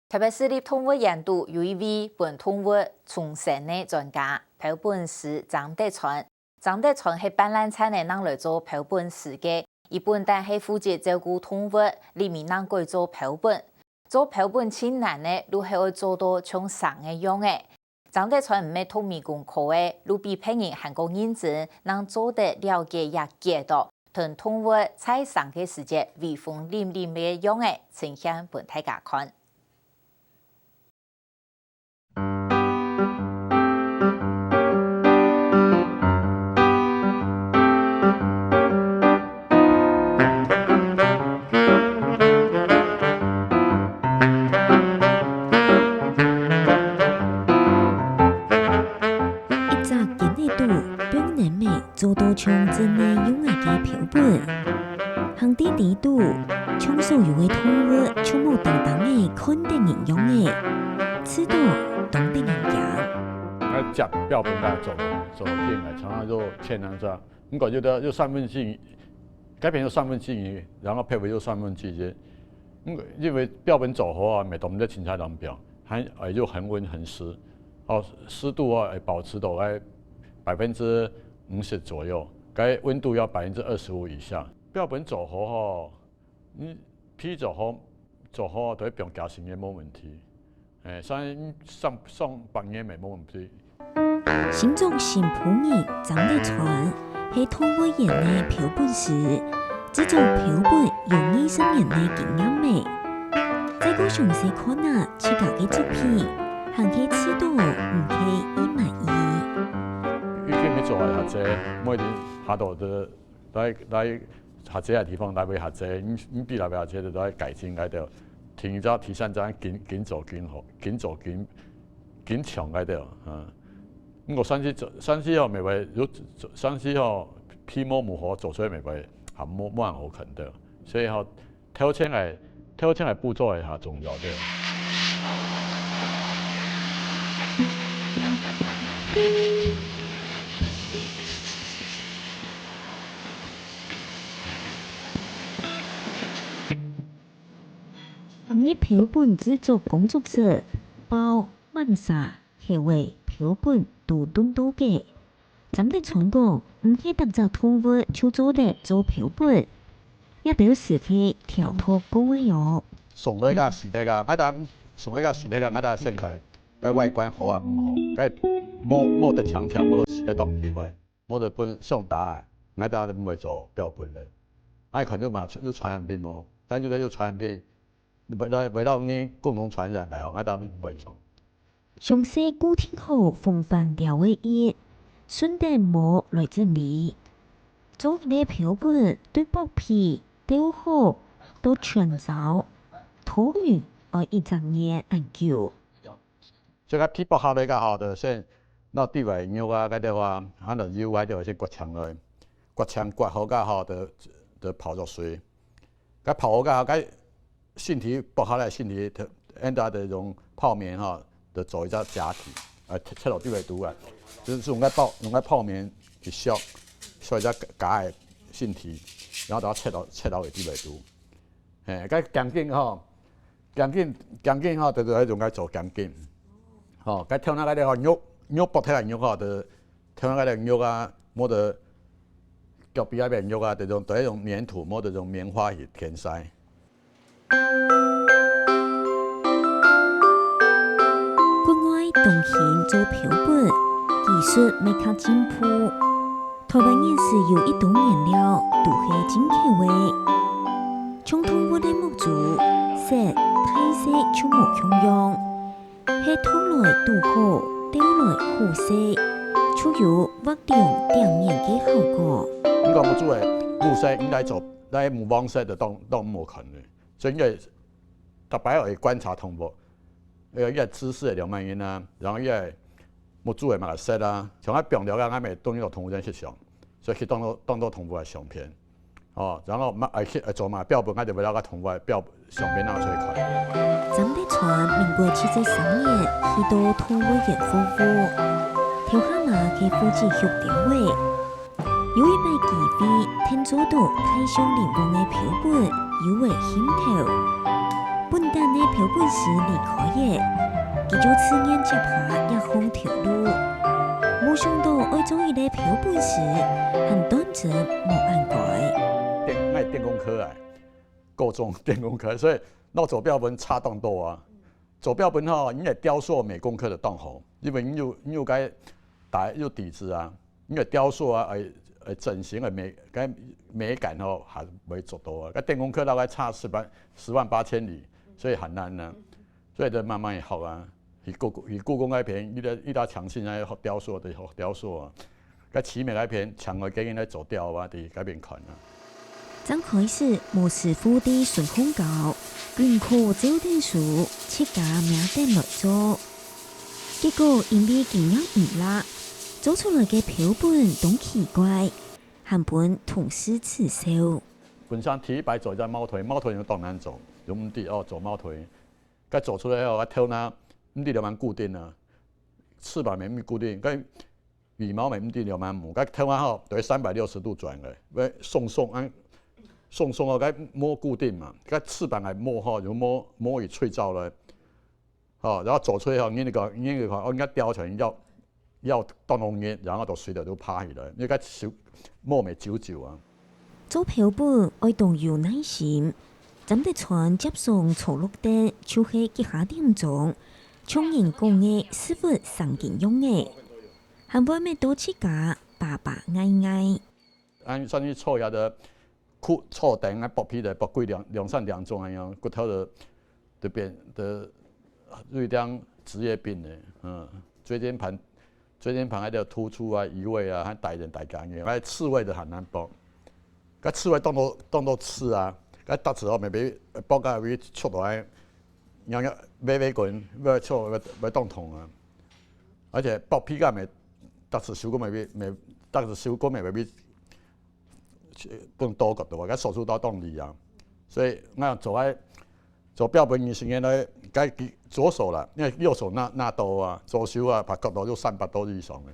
台北市立动物研究有一位本动物重生的专家，标本师张德川。张德川是办烂菜的人来做标本师的，伊本但是负责照顾动物，里面人改做标本。做标本真难的，如何要做到像生的样的？张德川唔係透明功课的，如比配人韓國認真，能做得了解也解讀，同動物在生嘅時節威風凜凜嘅樣嘅呈現俾大家看。做到像真的用爱嘅标本，行啲地度，像所有嘅動物，像冇等等嘅看得人樣嘅，吃到懂得人樣。食標本來做片來，常常就欠人咋，唔過就三分之一，改變就三分之一，然後配合就三分之一。因為標本做好啊，咪同啲青菜兩標，就恒溫恒濕，濕度啊保持到50%左右，該溫度要25%以下。標本做好吼，皮做好都不用加新嘅冇問題。上半年咪冇問題。心中幸福人張德川係動物園嘅標本師，製作標本有20年嘅經驗味。再個詳細看下自家嘅作品，行嘅尺度唔係一滿意。你做下者，每年下度都來下者嘅地方來為下者，你比來為下者就來改進嗰度，提升咗緊做緊好，緊做緊強嗰度啊。我上次後咪為，上次後皮膜唔好做出嚟咪為，係冇人好近的，所以後挑戰係步驟係下重要的。行業標本製作工作者包曼莎係為標本獨棟多嘅，張德川講唔係特隻動物就做得做標本，也表示係跳脫高嘅樣。送到一個時代㗎，送一個時代㗎，我先睇，個外觀好啊唔好，冇得強調，冇得寫東西位，冇得本上答案，我哋唔會做標本嘅。愛看就嘛就傳染病咯，但就傳染病。為到你共同傳染嚟，我當然唔會做。詳細固定好風範料嘅嘢，順帶膜來整理。做呢標本對剝皮、雕好都全走，土魚愛一整年研究。即個皮剝好嚟個好的先，那地位牛啊嗰啲話，可能腰嗰啲先割腸來，割腸割好個好的泡咗水，個泡好個好個。性體剝下來，性體按照的用泡棉哈，就做一隻假體，切落啲嚟毒啊，就是用個泡棉去削一隻假嘅性體，然後就切到嚟啲嚟毒。個鋼筋哈，鋼筋哈，就用個做鋼筋。個挑那個啲肉剝起來肉哈，就挑那個啲肉啊，冇得腳邊嗰邊肉啊，就用粘土，冇得用棉花去填塞。國外動興做標本，技術未較進步。台灣人士有一種顏料，都係真口味。像動物的木珠，色、體色像無相樣，係土來鍍好，雕來好色，就有畫亮點眼嘅效果。呢個木珠嘅綠色應該做，但係木黃色就當冇可能。所以應該特別要觀察動物，一個姿勢嘅兩萬元啊，然後一個木珠嘅嘛色啊，像我表了解，我咪當呢個動物園去上，所以去當做動物嘅相片，然後去做嘛標本，我就為了個動物嘅相片拿出嚟看。張德川民國73年去到動物園服務，條下馬嘅負責協調位，有一擺機會聽做到太上靈光嘅標本。有為心頭，本單的朴本时离开的，佢做次年接下一项条路，冇想到爱做一个朴本时，很端正冇按改。电工科啊，高中电工科，所以那做标本差当多啊。做标本吼，因为雕塑美工科的档口，因为你有该打有底子啊，因为雕塑啊，整形的美感吼还没做到啊。电工科大概差108000里，所以很难啊。所以就慢慢学啊。故宫那边，伊拉强性来学雕塑的学雕塑啊。佮奇美那边强的经验来做雕啊，伫那边看啊。刚开始，无师傅的顺空教，辛苦照定书，七家名店来做。结果因为经验唔辣，做出来嘅标本都奇怪，韩本同时刺绣。本身第一摆做只猫腿，猫腿用当难做，用唔得哦做猫腿，佮做出来后，佮挑那唔得就蛮固定啊，翅膀咪唔固定，佮羽毛咪唔得就蛮木，佮挑完后就360度转嘅，要送哦，该摸固定嘛，该翅膀来摸吼，就摸以脆造了，好，然后走出来后，你那个哦，应该雕出来要当浓烟，然后就随着都趴起来，你该摸咪久啊。做标本爱动有耐心，咱得船接送错落地，就是几下点钟，从人工的师傅上件用的，韩本咪多起家，爸爸挨。按上去错下的。错顶啊，剥皮的剥贵两三两种样，骨头就变的有点职业病的，椎间盘还得突出啊、移位啊，还带人带干嘅，还刺猬的很难剥，个刺猬当到刺啊，个搭子后咪俾剥个会戳落来，样歪滚，要戳要当痛啊，而且剥皮个咪搭子手骨咪搭子手骨咪俾。不能多角度啊，佮手术刀动力啊，所以我做标本以前咧，该左手啦，因为右手拿刀啊，左手啊，把角度就300度以上嘅。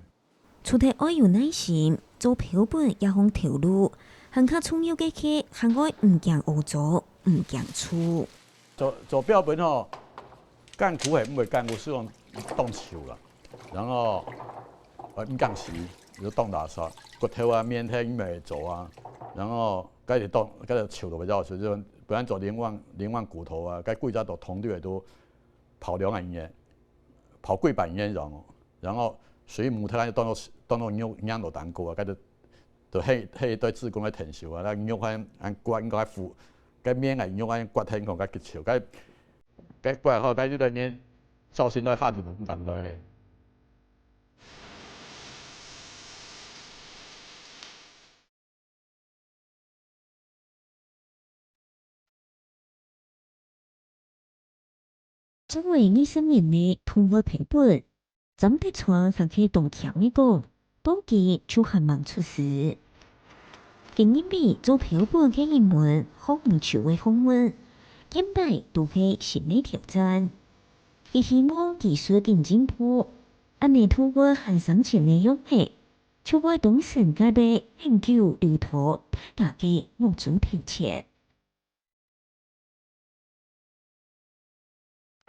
除了爱有耐心，做标本也项条路，很较重要嘅係係愛唔驚污糟，唔驚粗。做标本吼，干苦系唔会干苦，是用动手啦，然后唔干洗。就当垃圾，骨头啊、面体因未做啊，然后该是树都比较少，就不然做连腕骨头啊，该贵家都同队都跑2万元，跑贵版烟然后水母它就当到养到蛋糕啊，该就迄对自贡来承受啊，那肉按骨应该腐，该面啊肉按骨挺讲该结球，该骨好该就在年造型来下就难来。作为20年的通过标本，咱得船还可以动强一个，保记就很忙出事。今年比做标本嘅一门好唔少嘅学问，一摆都系新的挑战。亦希望技术更进步，安尼通过很省钱的用具，就会当成家的研究流途大家嘅无足提前。